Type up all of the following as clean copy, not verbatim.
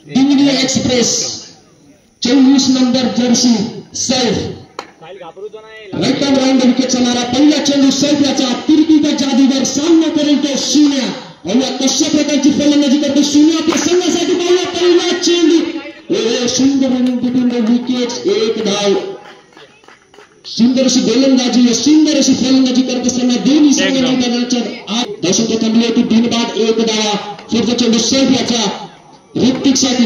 Delhi express 24 number jersey Saif right arm round विकेटचा मारा पहिला चेंडू सैफ याचा तिरकीचा जादूगर सामना करेल तो शून्य पाहूया कशा प्रकारची फलंदाजी करतो शून्य आपल्या संघासाठी पाहूया पहिला चेंडू सुंदर रनिंग बिटवीन द विकेट्स एक धाव सुंदर अशी गोलंदाजी सुंदर अशी फलंदाजी करत असताना दोन्ही संघ मैदानाच्या आत दर्शक थांबली होती बिनबाद एक धावा पुढचा चेंडू सैफ याचा ऋतिक साठी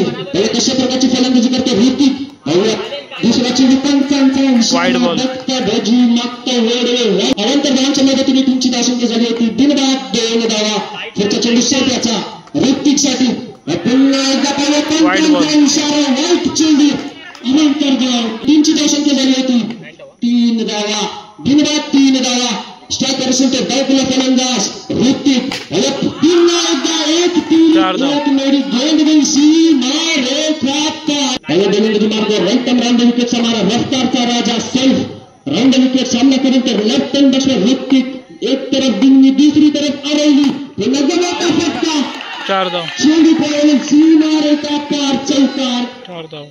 कशा प्रकारची फलंदाजी करतो ऋतिक पाहूया दुसरा चेंडू पंचांचा इशारा भजी मागता वेळ अनंतर धावांच्या मदतीने तुमची धावसंख्या झाली होती बिनबाद 2 धावा पुढचा चेंडू सैफ याचा ऋतिक साठी पुन्हा एकदा पाहूया पंचांचा इशारा वाईट चेंडू अनंतर धाव तुमची धावसंख्या झाली होती 3 धावा बिनबाद 3 धावा स्ट्रायकर असेल तर डावकुला फलंदाज ऋतिक पुन्हा एकदा 1-3 मेडी गेंद गई सीमा रेखा मार्ग राइट आर्म राउंड विकेट चा मारा रफ्तारचा राजा सैफ राउंड विकेट सामना करेल तर लेफ्ट हँड बॅट्समॅन ऋतिक एक तरफ दिल्ली दूसरी तरफ अरवली पुन्हा मोठा फटका 4 धाव चेंडू पळवून सीमा रेखा पार चौकार 4 धाव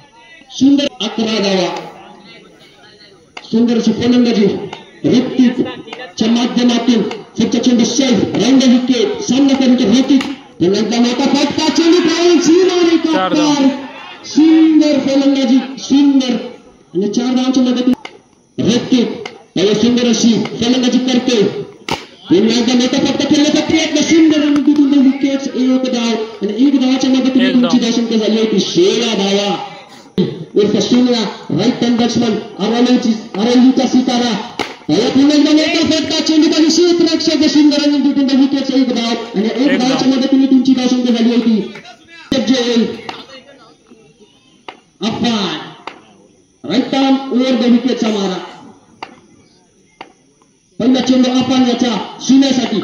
सुंदर 11 धावा सुंदरची फलंदाजी ऋतिकच्या माध्यमातून पुढचा चेंडू सैफ राउंड विकेट सामना करेल तर ऋतिक पुन्हा एकदा मोठा फटका चेंडू पळवून सीमा रेखा पार सुंदर फलंदाजी सुंदर आणि 4 धावांच्या मदतीने ऋतिक सुंदर अशी फलंदाजी करते पुन्हा एकदा मोठा फटका खेळण्याचा प्रयत्न सुंदर आणि विकेट्स एक धाव आणि 1 धावाच्या मदतीने तुमची धावसंख्या झाली होती 16 धावा उर्फ शून्य राईट हँड बॅट्समन अरवलीचा सितारा पुन्हा एकदा मोठा फटका चेंडू खाली क्षेत्ररक्षक सुंदर आणि विकेट्स एक धाव आणि 1 धावाच्या मदतीने तुमची धावसंख्या झाली होती Afan right arm over the विकेटचा मारा पहिला चेंडू अफान याचा शून्यासाठी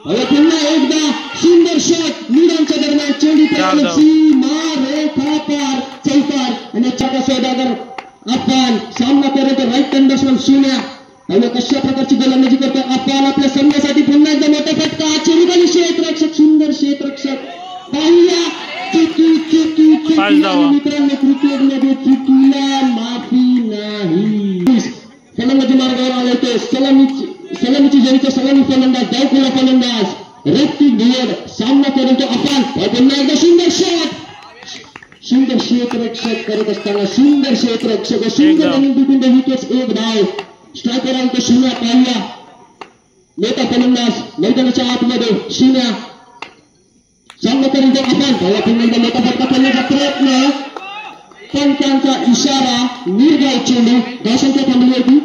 पुन्हा एकदा सुंदर शॉट मीडांच्या दरम्यान चेंडू सीमा रेखा पार चौकार आणि चाका सौदागर अफान सामना करत राईट हँड बॅट्समन शून्य कशा प्रकारची गोलंदाजी करतो अफान आपल्या संघासाठी पुन्हा एकदा मोठा फटका चेंडू खाली क्षेत्ररक्षक सुंदर क्षेत्ररक्षक पाहूया मित्रांनो क्रिकेटमध्ये चुकीला माफी नाही फलंदाजी मार्गावर आले ते सलामीची जरीचा सलामी फलंदाज डावकुला फलंदाज ऋतिक भियड सामना करून तो अफान पुन्हा एकदा सुंदर शॉट सुंदर क्षेत्ररक्षक करत असताना सुंदर क्षेत्ररक्षक सुंदर रनिंग विकेट्स एक धाव स्ट्रायकर अंक 0 पाहिला मोठा फलंदाज मैदानाच्या आतमध्ये 0 सामना करून तो अफान पुन्हा मोठा फटका खेळण्याचा प्रयत्न पंचांचा इशारा निर्गाव चेंडू धावसंख्या थांबली होती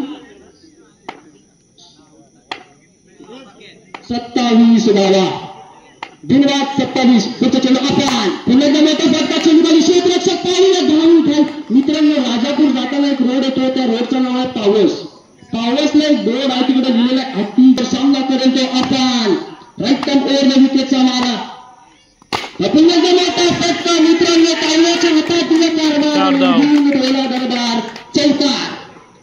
27 धावा बिनबाद 27 पुढचा चेंडू अफान पुन्हा मोठा फटका चेंडू खाली क्षेत्ररक्षक पाहिला धावून खेळ मित्रांनो राजापूर जाताना एक रोड येतो त्या रोडचं नाव आहे पावसला एक बोर्ड आहे तिकडे लिहिलेला हत्ती सामना करेल तो Afan right arm over the विकेटचा मारा पुन्हा मोठा फटका मित्रांनो पावलाच्या हातात दिला कारभार दरबार चौकार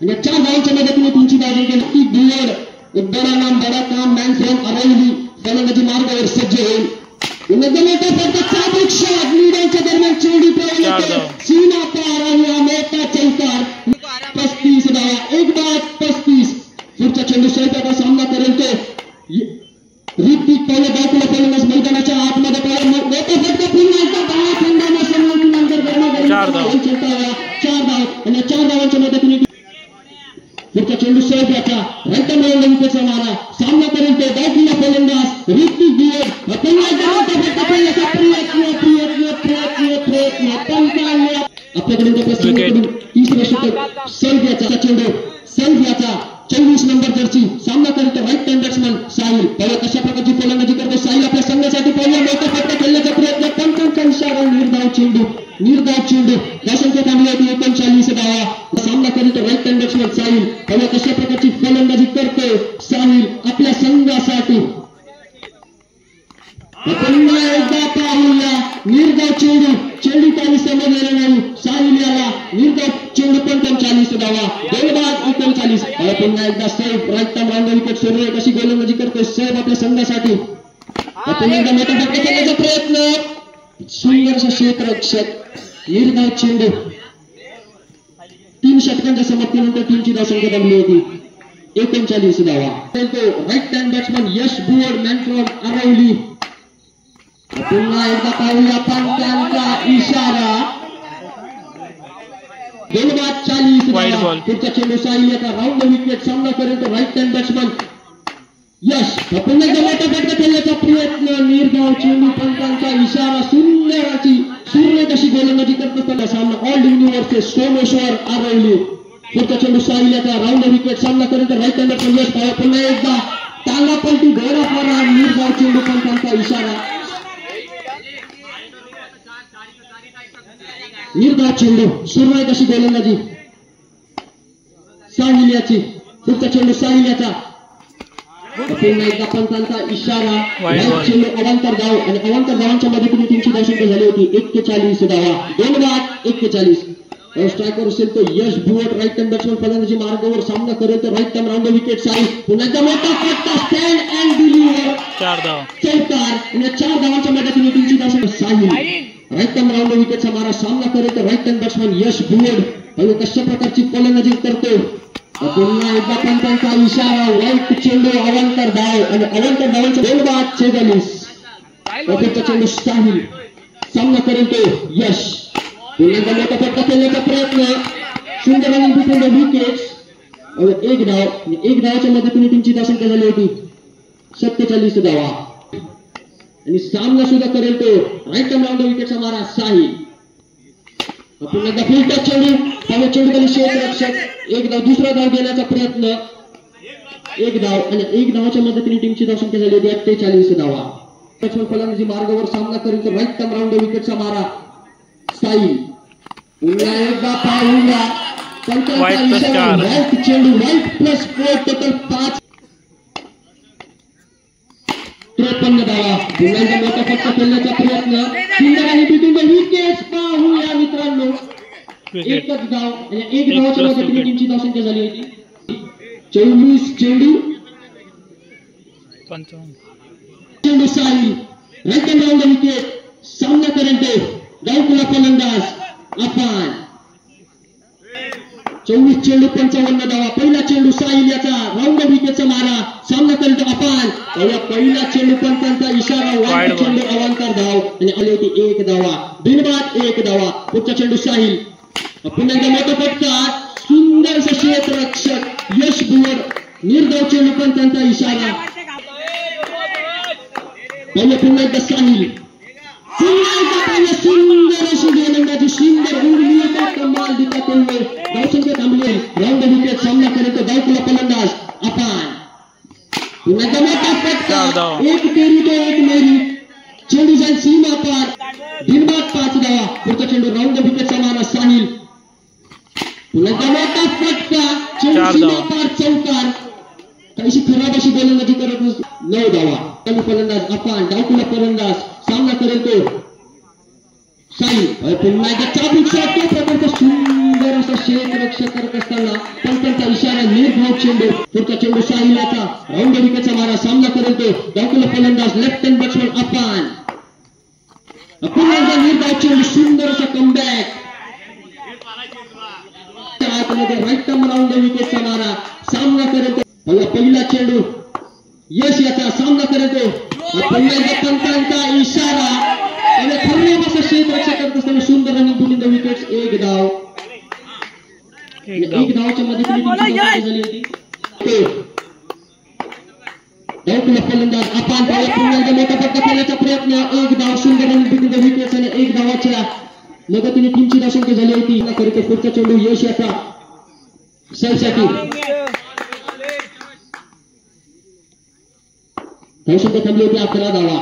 आणि 4 धावांच्या मदतीने तुमची बाजी केली ती बियड एक बडा नाम बडा काम मॅन फ्रॉम अरवली फलंदाजी मार्गावर सज्ज होईल पुन्हा मोठा फटका चाबूक शॉट मीडियाच्या दरम्यान चेंडू पळवला सीमा पार आणि मोठा चौकार 35 धावा 1-35 पुढचा चेंडू सैफाचा सामना करेल तो ऋतिक पहिल्या डावकुला फलंदाज मैदानाच्या आतमध्ये पाहिला मोठा फटका पुन्हा एकदा बाळा खंडाने समोरून नंतर गरमागरम 4 धाव आणि 4 धावांच्या मदतीने पुढचा चेंडू सैफ याचा राईट आर्म राउंड विकेटचा मारा सामना करेल तो डावकुला फलंदाज ऋतिक भियड पुन्हा एकदा मोठा फटका खेळण्याचा प्रयत्न आपल्याकडे तिसरे षटक सैफ याचा चेंडू सैफ याचा 24 नंबर जर्सी सामना करतो राईट हँड बॅट्समन साहिल पहिल्या कशा प्रकारची फलंदाजी करतो साहिल आपल्या संघासाठी पहिला मोठा फटका खेळण्याचा प्रयत्न पंचांचा इशारा निर्धाव चेंडू धावसंख्या थांबली होती 39 धावा सामना करतो राईट हँड बॅट्समन साहिल पहिल्या कशा प्रकारची फलंदाजी करतो साहिल आपल्या संघासाठी पुन्हा एकदा पाहूया निर्धाव चेंडू काही समजलेला नाही साहिल याला निर्धाव चेंडू 45 धावा 2-39 पुन्हा एकदा Saif right arm round wicket सोडून कशी गोलंदाजी करतो सैफ आपल्या संघासाठी पुन्हा एकदा मोठा फटका खेळण्याचा प्रयत्न सुंदरसा क्षेत्ररक्षक निर्धाव चेंडू 3 षटकांच्या समाप्तीनंतर टीमची धावसंख्या जमली होती 39 धावा. Right hand batsman Yash Buwad man from Aravali. पुन्हा एकदा पाहूया पंचांचा इशारा. 2 बाद 40 धावा. पुढचा चेंडू साहिल याचा राऊंड विकेट सामना करेल तो राईट हँड बॅट्समन यश. पुन्हा एकदा मोठा फटका खेळण्याचा प्रयत्न निर्धाव चेंडू पंचांचा इशारा. सुंदर सूर्य कशी गोलंदाजी करत असताना सामना ऑल युनिव्हर्सेस सोमेश्वर आरवली. पुढचा चेंडू साहिल याचा राऊंड विकेट सामना करेल तर राईट हँड बॅट्समन यश. पुन्हा एकदा टांगा पलटी घोडा फरार निर्धाव चेंडू पंचांचा इशारा. निर्धाव चेंडू सूर्य कशी गोलंदाजी साहिल याची. पुढचा चेंडू साहिल याचा पुन्हा एकदा पंचांचा इशारा. चेंडू अवांतर धाव आणि अवांतर धावांच्या मदतीने टीमची धावसंख्या झाली होती 41 धावा. 2 बाद 41. स्ट्रायकर असेल तो Yash Bhuvad right hand batsman फलंदाजी मार्गावर सामना करेल तर right hand round wicket Sahil. पुन्हा एकदा मोठा फटका स्टँड अँड डिलिव्हर 4 धाव. चौकार आणि 4 धावांच्या मदतीने टीमची धावसंख्या साहिल. राईट हँड राऊंड विकेटचा मारा सामना करेल तर राईट हँड बॅट्समन यश भुवड कशा प्रकारची फलंदाजी करतो. पुन्हा एकदा पंचांचा इशारा. वाईट चेंडू अवांतर धाव आणि अवांतर धावांचे 2 बाद 46. पुढचा चेंडू साहिल सामना करेल तो यश. पुन्हा एकदा मोठा फटका खेळण्याचा प्रयत्न. सुंदर रनिंग बिटवीन द विकेट्स. 1 धाव. 1 धावाच्या मदतीने टीमची धावसंख्या झाली होती 47 धावा. आणि सामना सुद्धा करेल तो राईट हँड राऊंड विकेटचा मारा साहिल. पुन्हा एकदा फुल टच चेंडू. त्यामुळे चेंडू खाली क्षेत्ररक्षक 1 धाव. दुसरा धाव घेण्याचा प्रयत्न. 1 धाव आणि 1 धावाच्या मदतीने टीमची धावसंख्या झाली होती 48 धावा. फलंदाजी मार्गावर सामना करेल तर राईट हँड राऊंड विकेटचा मारा साहिल. पुन्हा एकदा पाहूया पंचांचा इशारा. वाईट चेंडू. वाईट प्लस 4 टोटल 5 53 धावा. पुन्हा एकदा मोठा फटका खेळण्याचा प्रयत्न. सुंदर आणि बिटवीन द विकेट्स पाहूया मित्रांनो. 1च धाव आणि 1 धावाच्या मदतीने टीमची धावसंख्या झाली होती 24. चेंडू 55. चेंडू Sahil right hand round wicket सामना करेल तो गावकुला फलंदाज अफान. 24 चेंडू 55 धावा. पहिला चेंडू साहिल याचा राऊंड विकेटचा मारा सामना करेल तो अफान. पहिला चेंडू पंचांचा इशारा. वाईट चेंडू अवांतर धाव आणि आली होती 1 धावा. बिनबाद 1 धावा. पुढचा चेंडू साहिल. पुन्हा एकदा मोठा फटका. सुंदर क्षेत्ररक्षक यश भुवड निर्धाव चेंडू पंचांचा इशारा. पुन्हा एकदा साहिल. सुंदर अशी गोलंदाजी. सुंदर उडली कमाल दिखत हुए धावसंख्या थांबली. राऊंड विकेट सामना करेल तो गावकुला फलंदाज अफान. पुन्हा एकदा मोठा फटका. 1 तेरी तो 1 मेरी. चेंडू जाईल सीमा पार. बिनबाद 5 धावा. पुढचा चेंडू राऊंड विकेटचा मारा साहिल. पुन्हा एकदा मोठा फटका. चेंडू सीमा पार चौकार. काहीशी खराब अशी गोलंदाजी करत 9 धावा. फलंदाज अफान. गावकुला फलंदाज सामना करेल तो साहिल. पुन्हा एकदा चाबूक शॉट. तो प्रकारचा सुंदर असा क्षेत्ररक्षक करत असताना पंचांचा इशारा. निर्धाव चेंडू. पुढचा चेंडू साहिल याचा राऊंड विकेटचा मारा सामना करेल तो गावकुला फलंदाज लेफ्ट हँड बॅट्समन अफान. पुन्हा एकदा निर्धाव चेंडू. सुंदर असा कमबॅक. राईट हँड राऊंड विकेटचा मारा सामना करेल तो पहिला चेंडू यश याचा सामना करेल तो. पुन्हा एकदा पंचांचा इशारा. आणि खराब असा क्षेत्ररक्षक करत असताना सुंदर रनिंग बिटवीन द विकेट्स. 1 धाव. 1 धावाच्या मदतीने झाली होती. गावकुला फलंदाज अफान. पुन्हा एकदा मोठा फटका खेळण्याचा प्रयत्न. 1 धाव. सुंदर रनिंग बिटवीन द विकेट्स आणि 1 धावाच्या मदतीने टीमची धावसंख्या झाली होती. करीत पुढचा चेंडू यश याचा सलसाठी. धावसंख्या थांबली होती 11 धावा.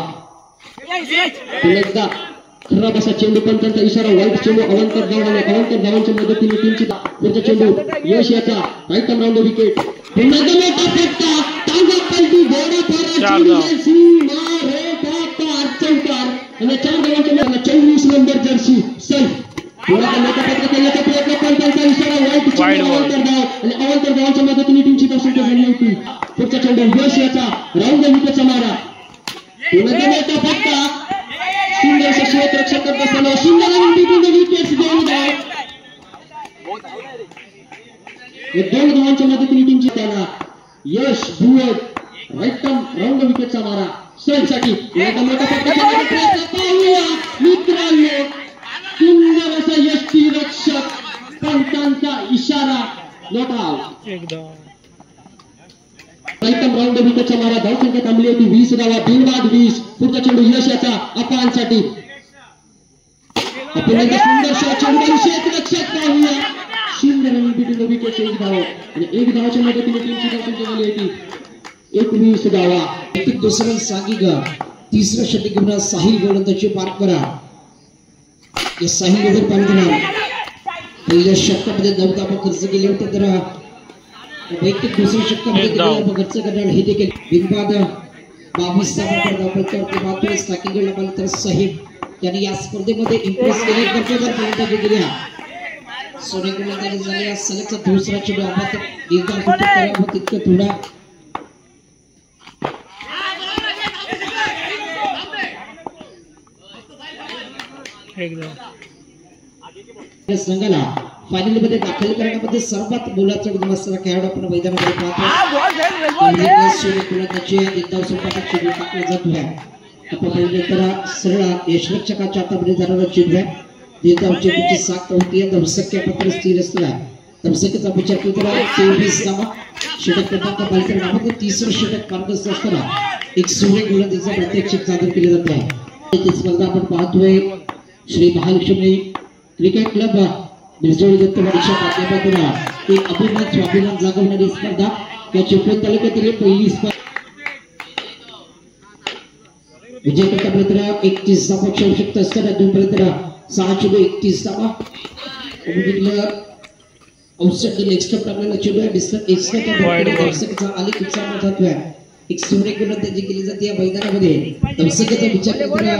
पुन्हा एकदा खराब असा चेंडू पंचांचा इशारा. वाईट चेंडू अवांतर धाव आणि अवांतर धावांच्या मदतीने टीमची. पुढचा चेंडू यश याचा राईट हँड राऊंड विकेट. पुन्हा एकदा मोठा फटका. टांगा पलटी घोडा फरार सीमा रेखा पार चौकार आणि 4 धावांच्या 24 नंबर जर्सी सैफ. पुन्हा एकदा मोठा फटका खेळण्याचा प्रयत्न. पंचांचा इशारा. वाईट चेंडू अवांतर धाव आणि अवांतर धावांच्या मदतीने टीमची धावसंख्या झाली होती. पुढचा चेंडू यश याचा राऊंड विकेटचा मारा. पुन्हा एकदा मोठा फटका. सुंदर रक्षक करत असताना सुंदर विकेट्स दोन धाव. दोन धावांच्या मदतीने टीमची त्याला यश भुवत राईट राऊंड विकेटचा मारा सैफसाठी मोठा पाहूया मित्रांनो. सुंदर असा यष्टी रक्षक पंचांचा इशारा नॉट आउट. राईट राऊंड विकेटचा मारा. धावसंख्या थांबली होती 20 धावा. बिनबाद 20. पुढचा चेंडू यश याचा अपांसाठी सुंदर चेंडू रक्षक पाहूया. सुंदर विकेट एक धाव आणि एक धावाच्या मदतीने टीमची धावसंख्या झाली होती 21 धावा. दुसरं सांगितलं तिसरं षटक घेऊन साहिल गोलंदाजी पार करा. या साहिल जर पाहिलं पहिल्या षटकामध्ये 9 धावा खर्च केले होते तर वैयक्तिक दुसऱ्या षटकामध्ये खर्च करणार हे देखील बिनबाद 22 धावा साकिगडला पाहिलं तर साहिब त्यांनी या स्पर्धेमध्ये इम्प्रेस केले. कर्तव्य गोलंदाजी केल्या. सोने गोलंदाजी झाली. सलगचा दुसरा चेंडू आपण तितकं थोडा संघाला फायनल मध्ये दाखल करण्यामध्ये सर्वात मोलाचा गुण असलेला खेळाडू आपण मैदानामध्ये पाहतो. सोने गोलंदाजी एकदा स्वतःचा चेंडू टाकला जातो आहे. आपण पाहिलं तर सरळ यशरक्षकाच्या हातामध्ये जाणारा चेंडू आहे. चेंडूची साख होती. धमसक्या पत्र स्थिर असला धमसक्याचा विचार केला तर 23 धावा. षटक क्रमांक 22 नावामध्ये तिसरं षटक मार्गस्थ असताना एक सोने गोलंदाजीचा प्रात्यक्षिक सादर केले जात आहे. ती स्पर्धा आपण पाहतोय श्री महालक्ष्मी क्रिकेट क्लब बिरजोळी दत्तवाडीच्या माध्यमातून एक अभिमान स्वाभिमान जागवणारी स्पर्धा. या चिपळूण तालुक्यातील पहिली स्पर्धा विजय करता 31 धावा आवश्यकता असताना 6 चेंडू 31 धावा. औषध एक्स्ट्रा टाकलेला चेंडू एक्स्ट्रा आली कुठचा महत्व आहे. एक सोने गोलंदाजी केली जाते या मैदानामध्ये. धमसक्याचा विचार करता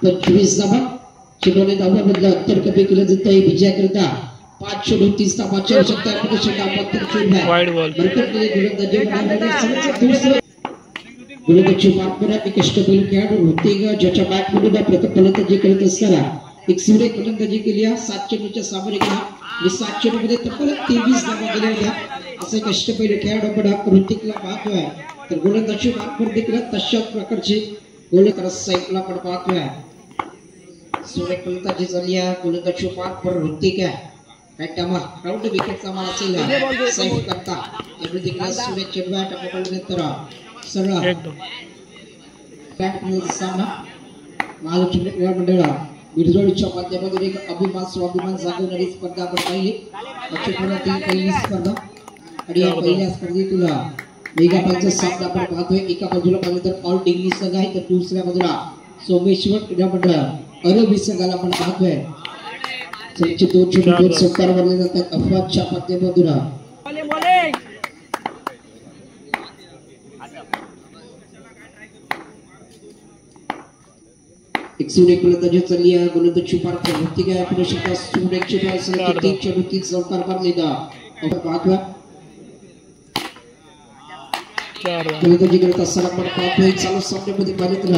25 धावा. चेंडूने धावा बदला उत्तर कमी केलं जात आहे. विजयाकरिता 5 चेंडू 30 धावाची आवश्यकता गोलंदाजी मार्ग एक अष्टपैलू खेळाडू होते ज्याच्या बॅट मधून प्रथम फलंदाजी करत असताना एक सूर्य फलंदाजी केली. 7 चेंडूच्या सामोऱ्याला 7 चेंडू मध्ये तब्बल 23 धावा गेल्या होत्या. असं एक अष्टपैलू खेळाडू आपण ऋतिकला पाहतोय. तर गोलंदाजी मार्ग देखील तशाच प्रकारची गोलंदाज साईडला आपण पाहतोय. सूर्य फलंदाजी झाली आहे. गोलंदाजी मार्ग ऋतिक आहे. राऊंड विकेटचा माल असेल साईड करता एवढी देखील सूर्य चेंडू नंतर सरळ सामना महालक्ष्मी क्रीडा मंडळ बिरजोळीच्या माध्यमातून एक अभिमान स्वाभिमान जागवणारी स्पर्धा आपण पाहिली. पहिली स्पर्धा आणि या पहिल्या स्पर्धेतून मेगापालचा सामना आपण पाहतोय. एका बाजूला पाहिलं तर ऑल डिग्री संघ आहे तर दुसऱ्या बाजूला सोमेश्वर क्रीडा मंडळ अरबी संघाला आपण पाहतोय. त्यांचे 2 चेंडू 2 षटकार मारले जातात अफवादच्या माध्यमातून. एक सूर्य गोलंदाजी चालली आहे. गोलंदाजी पार होती काय आपण शकता. सूर्याची बॉल सलग 3 चेंडू 3 षटकार मारले दा आपण पाहतोय. गोलंदाजी करत असताना आपण पाहतोय चालू सामन्यामध्ये पाहिलं तर